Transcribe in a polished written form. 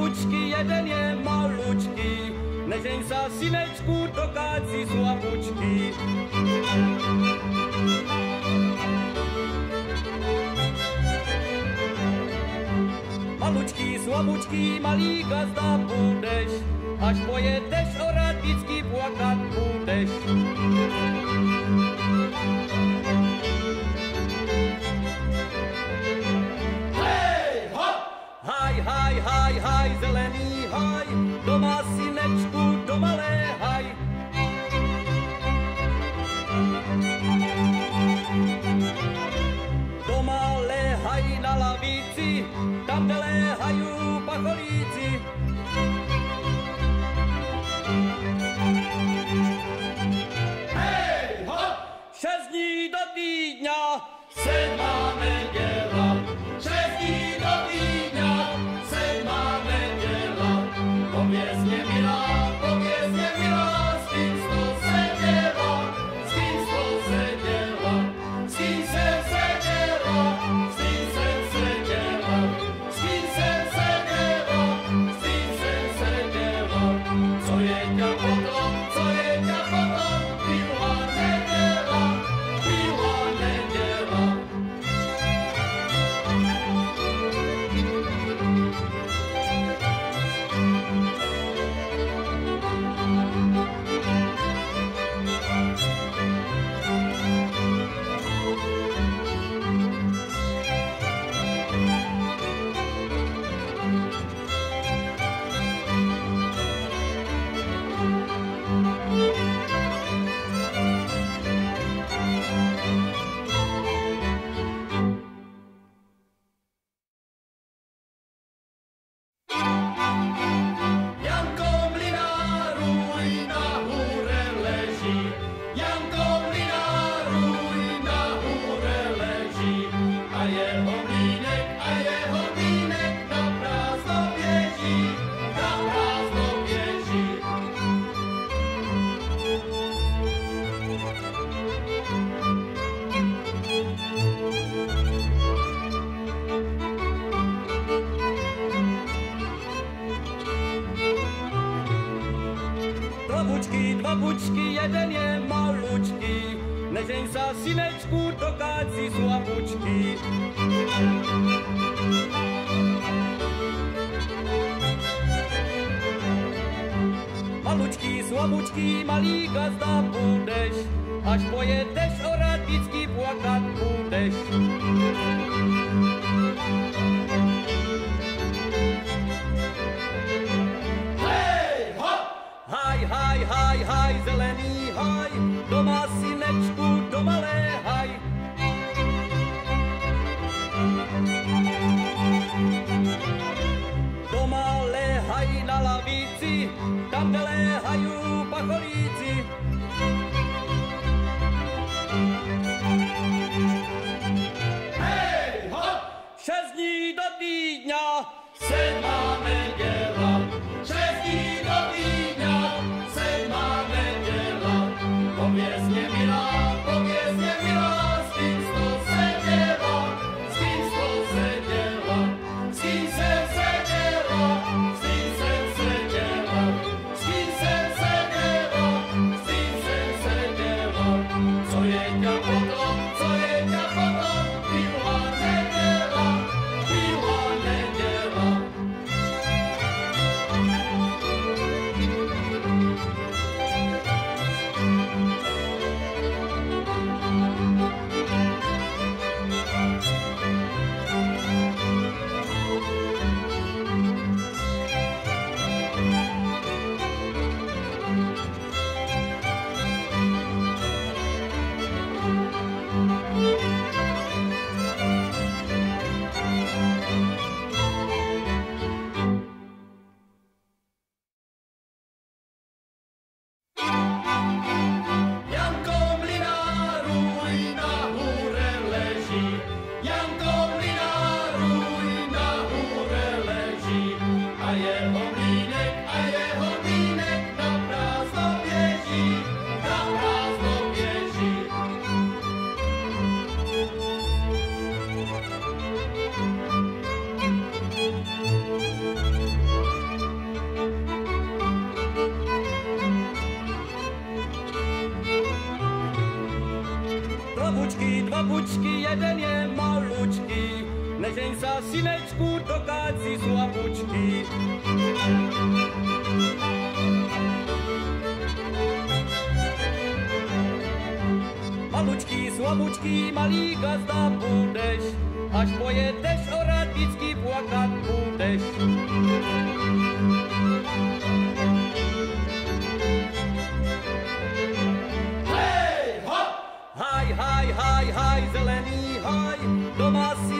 babučky, jeden je malučký. Nežeň sa, synečku, dokáď si slabučky. Malučký, slabučký, malý gazda budeš, až pojedeš orať, vždycky plakať budeš. Haj, zelený haj, doma synečku, doma léhaj. Doma léhaj na lavici, tam, kde léhajú pacholíci. Hej, hop! 6 dní do týdňa, 7. nedeľa. 6 dní do týdňa, 7. nedeľa. Poviesť nemilá, s kým sto sedela, s kým sto sedela, s kým sem sedela, s kým sem sedela, s kým sem sedela, s kým sem sedela. Co je ťa potom, byla nedeľa, byla nedeľa. Babučky, jeden je malučký, nežeň sa, synečku, dokáď si slabučky. Malučký, slabučký, malý gazda budeš, až pojedeš orať, vždycky plakať budeš. Haj, zelený haj, doma synečku, doma léhaj. Doma léhaj na lavici, tam, kde léhajú pacholíci. Hej, hop! 6 dní do týdňa, 7. nedeľa. 6 dní do týdňa, 7. nedeľa. Poviesť nemilá, nežeň sa, synečku, dokáď si slabučky. Malučký, slabučký, malý gazda budeš, až pojedeš orať, vždycky plakat budeš. Hej, hop! Haj, haj, haj, haj, zelený haj, doma si